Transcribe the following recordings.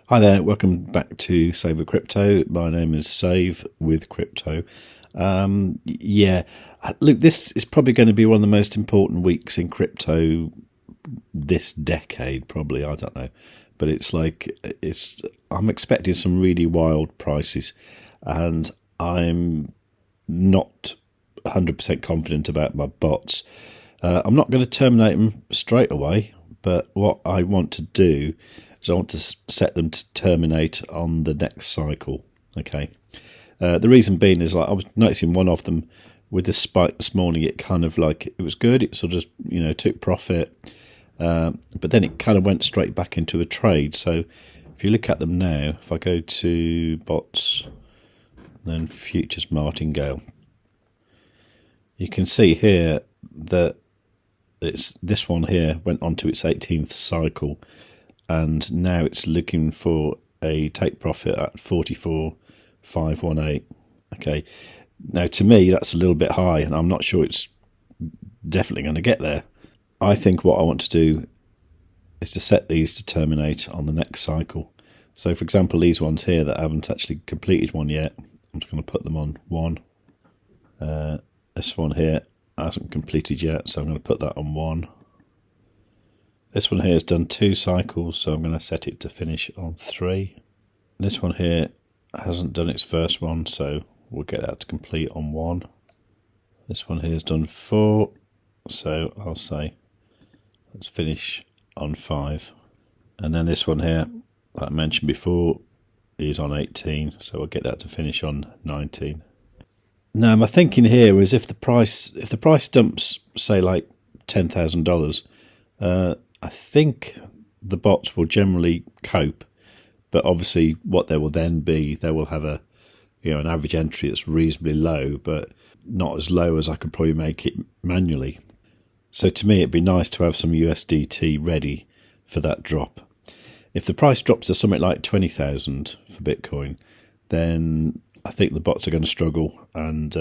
Hi there, welcome back to Save with Crypto. My name is Save with Crypto. Look, this is probably going to be one of the most important weeks in crypto this decade, probably. I don't know, but I'm expecting some really wild prices, and I'm not 100% confident about my bots. I'm not going to terminate them straight away, but what I want to do is I want to set them to terminate on the next cycle. Okay. The reason being is I was noticing one of them with this spike this morning. It kind of it was good. It sort of took profit, but then it kind of went straight back into a trade. So if you look at them now, if I go to bots, then futures martingale, you can see here that this one here went on to its 18th cycle, and now it's looking for a take profit at 44,518. Okay, now to me that's a little bit high, and I'm not sure it's definitely going to get there. I think what I want to do is to set these to terminate on the next cycle. So for example, these ones here that haven't actually completed one yet, I'm just going to put them on one. This one here hasn't completed yet, so I'm going to put that on one. This one here has done 2 cycles, so I'm going to set it to finish on 3. This one here hasn't done its first one, so we'll get that to complete on 1. This one here has done 4, so I'll say let's finish on 5. And then this one here that I mentioned before is on 18, so we'll get that to finish on 19. Now my thinking here is if the price dumps, say like $10,000, I think the bots will generally cope, but obviously what there will then be, they will have an average entry that's reasonably low, but not as low as I could probably make it manually. So to me, it'd be nice to have some USDT ready for that drop. If the price drops to something like 20,000 for Bitcoin, then I think the bots are going to struggle, and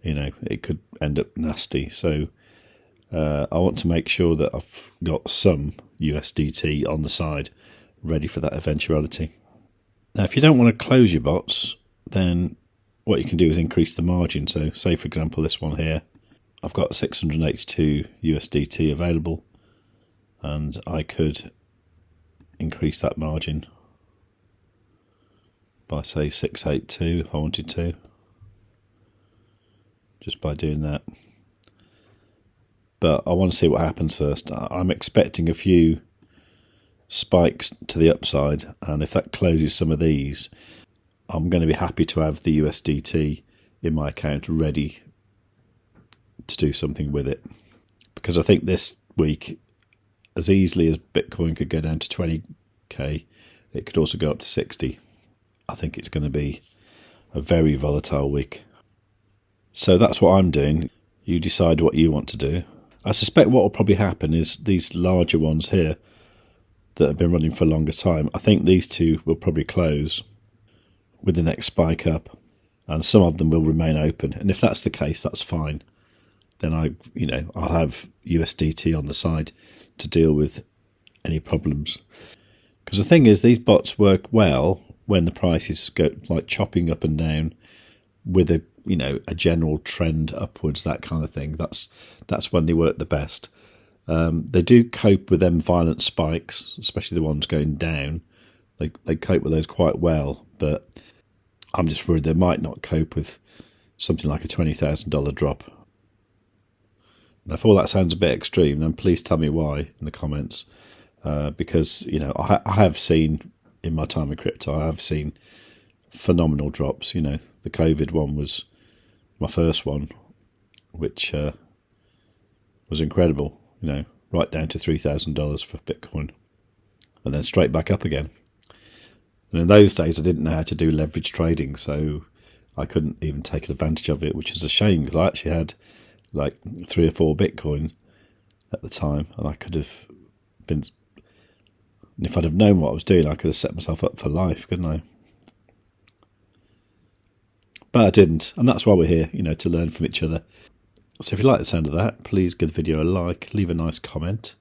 it could end up nasty. So I want to make sure that I've got some USDT on the side ready for that eventuality. Now, if you don't want to close your bots, then what you can do is increase the margin. So say, for example, this one here, I've got 682 USDT available, and I could increase that margin by, say, 682 if I wanted to, just by doing that. But I want to see what happens first. I'm expecting a few spikes to the upside, and if that closes some of these, I'm going to be happy to have the USDT in my account ready to do something with it. Because I think this week, as easily as Bitcoin could go down to 20k, it could also go up to 60. I think it's going to be a very volatile week. So that's what I'm doing. You decide what you want to do. I suspect what will probably happen is these larger ones here that have been running for a longer time, I think these two will probably close with the next spike up, and some of them will remain open. And if that's the case, that's fine. Then I'll have USDT on the side to deal with any problems. Because the thing is, these bots work well when the prices go like chopping up and down with a general trend upwards, that kind of thing. That's when they work the best. They do cope with them violent spikes, especially the ones going down. They cope with those quite well, but I'm just worried they might not cope with something like a $20,000 drop. Now, if all that sounds a bit extreme, then please tell me why in the comments, because I have seen in my time in crypto, I have seen phenomenal drops. The COVID one was my first one, which was incredible, right down to $3,000 for Bitcoin, and then straight back up again. And in those days, I didn't know how to do leverage trading, so I couldn't even take advantage of it, which is a shame, because I actually had like 3 or 4 Bitcoin at the time, and I could have been, if I'd have known what I was doing, I could have set myself up for life, couldn't I? But I didn't, and that's why we're here, to learn from each other. So if you like the sound of that, please give the video a like, leave a nice comment.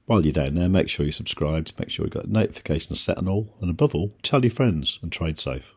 While you're down there, make sure you're subscribed, make sure you've got notifications set and all, and above all, tell your friends and trade safe.